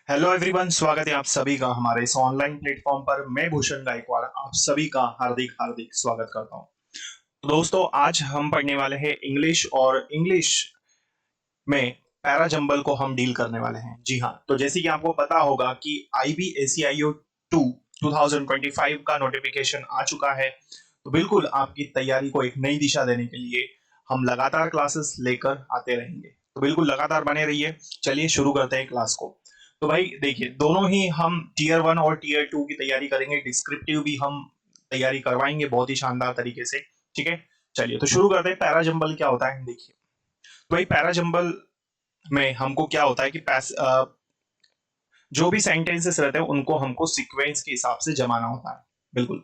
Hello everyone, स्वागत है आप सभी का हमारे इस ऑनलाइन प्लेटफॉर्म पर। मैं भूषण गायकवाड़ आप सभी का हार्दिक हार्दिक स्वागत करता हूं। तो दोस्तों, आज हम पढ़ने वाले हैं इंग्लिश, और इंग्लिश में पैराजंबल को हम डील करने वाले हैं। जी हाँ, तो जैसे कि आपको पता होगा कि IBACIO 2 2025 का नोटिफिकेशन आ चुका है। तो बिल्कुल आपकी तैयारी को एक नई दिशा देने के लिए हम लगातार क्लासेस लेकर आते रहेंगे। तो बिल्कुल लगातार बने रहिए। चलिए शुरू करते हैं क्लास को। तो भाई देखिए, दोनों ही हम टीयर 1 और टीयर 2 की तैयारी करेंगे। डिस्क्रिप्टिव भी हम तैयारी करवाएंगे बहुत ही शानदार तरीके से। ठीक है, चलिए तो शुरू करते हैं। पैराजंबल क्या होता है, देखिए। तो भाई पैराजंबल में हमको क्या होता है कि जो भी सेंटेंसेस रहते हैं उनको हमको सीक्वेंस के हिसाब से जमाना होता है। बिल्कुल।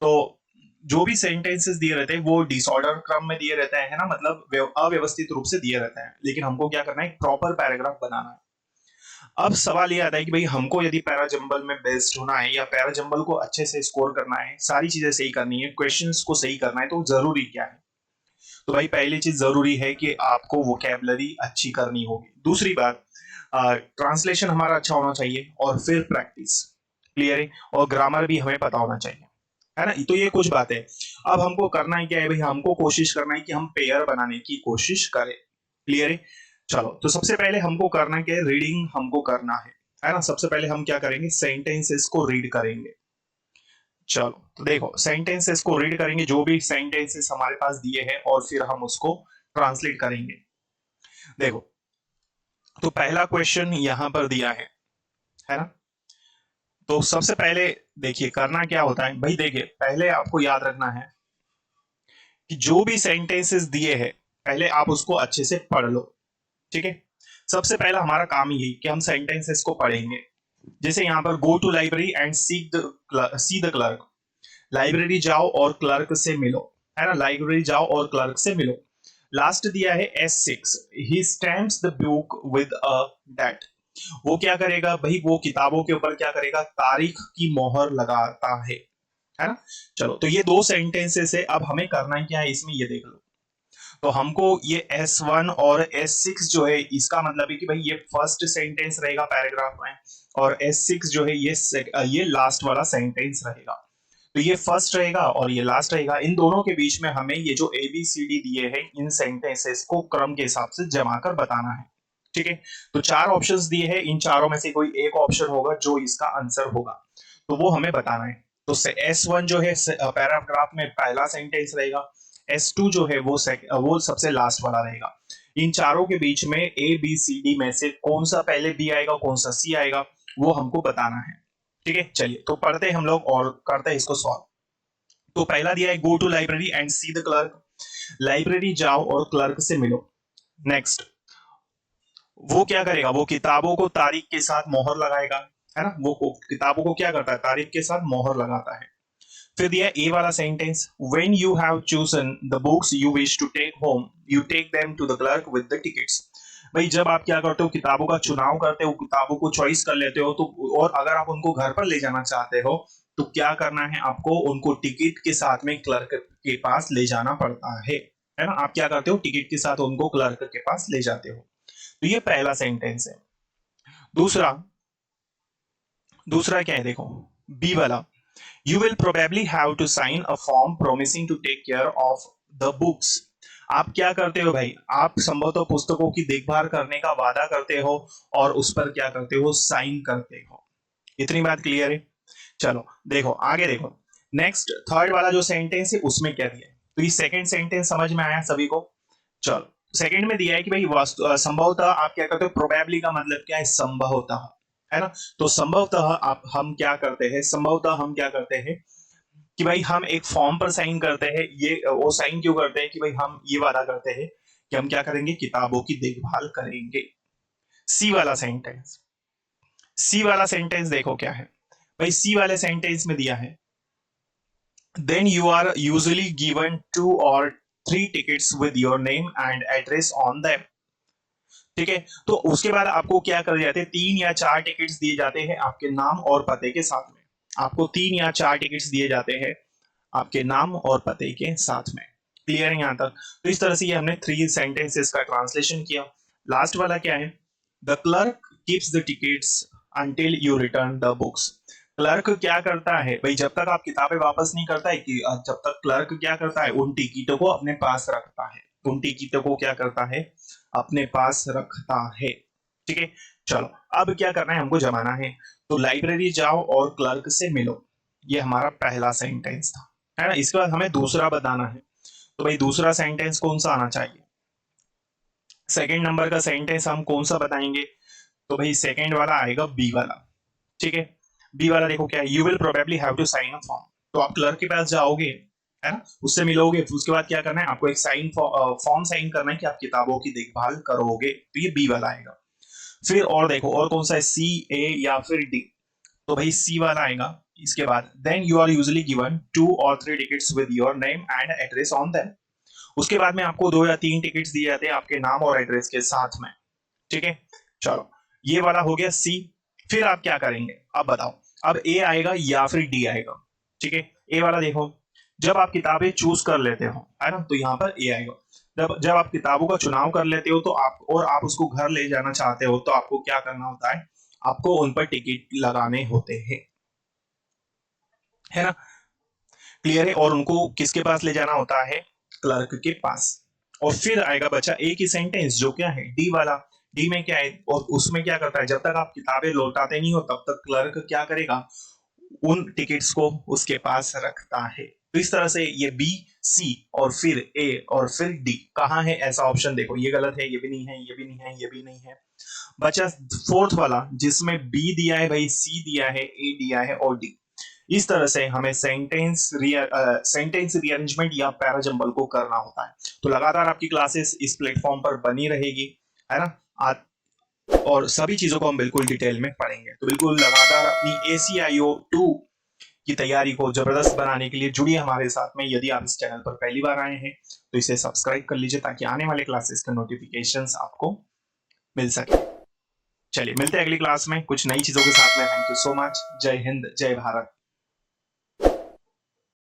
तो जो भी सेंटेंसेस दिए रहते हैं वो डिसऑर्डर क्रम में दिए रहते हैं, ना, मतलब अव्यवस्थित रूप से दिए रहते हैं। लेकिन हमको क्या करना है, एक प्रॉपर पैराग्राफ बनाना है। अब सवाल ये आता है कि भाई हमको यदि पैराजंबल में बेस्ड होना है या पैराजंबल को अच्छे से स्कोर करना है, सारी चीजें सही करनी है, क्वेश्चंस को सही करना है, तो जरूरी क्या है। तो भाई पहली चीज जरूरी है कि आपको वोकैबुलरी अच्छी करनी होगी। दूसरी बात, ट्रांसलेशन हमारा अच्छा होना चाहिए, और फिर प्रैक्टिस। क्लियर है। और ग्रामर भी हमें पता होना चाहिए, है ना। तो ये कुछ बात है। अब हमको करना है क्या है भाई, हमको कोशिश करना है कि हम पेयर बनाने की कोशिश करें। क्लियर है। चलो, तो सबसे पहले हमको करना क्या है, रीडिंग हमको करना है ना। सबसे पहले हम क्या करेंगे, सेंटेंसेस को रीड करेंगे। चलो, तो देखो, सेंटेंसेस को रीड करेंगे, जो भी सेंटेंसेस हमारे पास दिए हैं, और फिर हम उसको ट्रांसलेट करेंगे। देखो, तो पहला क्वेश्चन यहां पर दिया है ना। तो सबसे पहले देखिए करना क्या होता है भाई। देखिए, पहले आपको याद रखना है कि जो भी सेंटेंसेस दिए हैं, पहले आप उसको अच्छे से पढ़ लो। ठीक है। सबसे पहला हमारा काम यही कि हम सेंटेंसेस को पढ़ेंगे। जैसे यहाँ पर go to library and see the clerk. Library जाओ और क्लर्क से मिलो, है ना। लाइब्रेरी जाओ और क्लर्क से मिलो। लास्ट दिया है S6, he stamps the book with a date. वो क्या करेगा भाई, वो किताबों के ऊपर क्या करेगा, तारीख की मोहर लगाता है ना। चलो, तो ये दो सेंटेंसेस है। अब हमें करना क्या है इसमें, ये देख लो। तो हमको ये S1 और S6 जो है, इसका मतलब है कि भाई ये फर्स्ट सेंटेंस रहेगा पैराग्राफ में, और S6 जो है ये लास्ट वाला सेंटेंस रहेगा। तो ये फर्स्ट रहेगा और ये लास्ट रहेगा। इन दोनों के बीच में हमें ये जो ABCD दिए हैं, इन सेंटेंसेस को क्रम के हिसाब से जमा कर बताना है। ठीक है। तो चार ऑप्शंस दिए हैं, इन चारों में से कोई एक ऑप्शन होगा जो इसका आंसर होगा, तो वो हमें बताना है। तो S1 जो है पैराग्राफ में पहला सेंटेंस रहेगा। S2 जो है वो सबसे लास्ट वाला रहेगा। इन चारों के बीच में ABCD में से कौन सा पहले B आएगा, कौन सा C आएगा, वो हमको बताना है। ठीक है, चलिए तो पढ़ते हैं हम लोग और करते हैं इसको सॉल्व। तो पहला दिया है go to library and see the clerk. Library जाओ और क्लर्क से मिलो। नेक्स्ट, वो क्या करेगा, वो किताबों को तारीख के साथ मोहर लगाएगा, है ना। वो किताबों को क्या करता है, तारीख के साथ मोहर लगाता है। फिर दिया ए वाला sentence, when you have chosen the books you wish to take home you take them to the clerk with the tickets. भाई जब आप क्या करते हो, किताबों का चुनाव करते हो, किताबों को चॉइस कर लेते हो, तो और अगर आप उनको घर पर ले जाना चाहते हो, तो क्या करना है आपको, उनको टिकट के साथ में क्लर्क के पास ले जाना पड़ता है ना। आप क्या करते हो, टिकट के साथ उनको क्लर्क के पास ले जाते हो। तो ये पहला सेंटेंस है। दूसरा, दूसरा क्या है, देखो, बी वाला, you will probably have to sign a form promising to take care of the books. आप क्या करते हो भाई, आप संभवतः पुस्तकों की देखभाल करने का वादा करते हो, और उस पर क्या करते हो, साइन करते हो। इतनी बात क्लियर है। चलो देखो आगे, देखो नेक्स्ट थर्ड वाला जो सेंटेंस है उसमें क्या दिया है। तो ये सेकंड सेंटेंस समझ में आया सभी को। चलो, सेकंड में दिया है कि भाई संभवतः आप क्या करते हो, प्रोबेबली का मतलब क्या है, संभवतः, है ना। तो संभवतः आप हम क्या करते हैं, संभवतः हम क्या करते हैं कि भाई हम एक फॉर्म पर साइन करते हैं। ये वो साइन क्यों करते हैं कि भाई हम ये वादा करते हैं कि हम क्या करेंगे, किताबों की देखभाल करेंगे। सी वाला सेंटेंस, सी वाला सेंटेंस देखो क्या है भाई। सी वाले सेंटेंस में दिया है, then you are usually given 2 or 3 tickets with your name and address on them। ठीक है। तो उसके बाद आपको क्या कर जाते हैं, 3 या 4 टिकट्स दिए जाते हैं आपके नाम और पते के साथ में। आपको 3 या 4 टिकट्स दिए जाते हैं आपके नाम और पते के साथ में। क्लियर है यहां तक। तो इस तरह से ये हमने 3 सेंटेंसेस का ट्रांसलेशन किया। लास्ट वाला क्या है, the clerk keeps the tickets until you return the books. Clerk क्या करता है भाई, जब तक आप किताबें वापस नहीं करता है कि जब तक क्लर्क क्या करता है, उन टिकटों को अपने पास रखता है, उन टिकटों को क्या करता है, अपने पास रखता है। ठीक है, चलो अब क्या करना है, हमको जमाना है, तो लाइब्रेरी जाओ और क्लर्क से मिलो। ये हमारा पहला सेंटेंस था, है ना। इसके बाद हमें दूसरा बताना है, तो भाई दूसरा सेंटेंस कौन सा आना चाहिए, सेकंड नंबर का सेंटेंस हम कौन सा बताएंगे, तो भाई सेकंड वाला आएगा बी वाला। ठीक है, बी वाला देखो क्या है, you will probably have to sign a form. तो आप क्लर्क के पास जाओगे, है ना, उससे मिलोगे, फिर उसके बाद क्या करना है, आपको एक फॉर्म साइन करना है कि आप किताबों की देखभाल करोगे, तो ये बी वाला आएगा। फिर और देखो और कौन सा है, सी, ए या फिर डी, तो भाई सी वाला आएगा। इसके बाद then you are usually given 2 or 3 tickets with your name and address on them. उसके बाद में आपको 2 या 3 टिकट्स दिए जाते हैं आपके नाम और एड्रेस के साथ में। ठीक है, चलो ये वाला हो गया सी। फिर आप क्या करेंगे, अब बताओ, अब ए आएगा या फिर डी आएगा। ठीक है, ए वाला देखो, जब आप किताबें चूज कर लेते हो, है ना, तो यहाँ पर ए आएगा। जब जब आप किताबों का चुनाव कर लेते हो तो आप उसको घर ले जाना चाहते हो, तो आपको क्या करना होता है, आपको उन पर टिकट लगाने होते हैं, है ना, क्लियर है। और उनको किसके पास ले जाना होता है, क्लर्क के पास। और फिर आएगा बचा एक ही सेंटेंस जो क्या है, डी वाला। डी में क्या है, और उसमें क्या करता है, जब तक आप किताबें लौटाते नहीं हो तब तक क्लर्क क्या करेगा, उन टिकट्स को उसके पास रखता है। तो इस तरह से ये बी, सी और फिर ए और फिर डी। कहाँ है ऐसा ऑप्शन, देखो ये गलत है, ये भी नहीं है, ये भी नहीं है, ये भी नहीं है। बचा फोर्थ वाला जिसमें बी दिया है भाई, सी दिया है, ए दिया है और डी। इस तरह से हमें सेंटेंस रीअरेंजमेंट या पैराजंबल को करना होता है। तो लगातार आपकी क्लासेस इस प्लेटफॉर्म पर बनी रहेगी, है ना, और सभी चीजों को हम बिल्कुल डिटेल में पढ़ेंगे। तो बिल्कुल लगातार अपनी ACIO 2 की तैयारी को जबरदस्त बनाने के लिए जुड़िए हमारे साथ में। यदि आप इस चैनल पर पहली बार आए हैं तो इसे सब्सक्राइब कर लीजिए ताकि आने वाले क्लासेस के नोटिफिकेशंस आपको मिल सके। चलिए मिलते हैं अगली क्लास में कुछ नई चीजों के साथ में। Thank you so much. जय हिंद, जय भारत।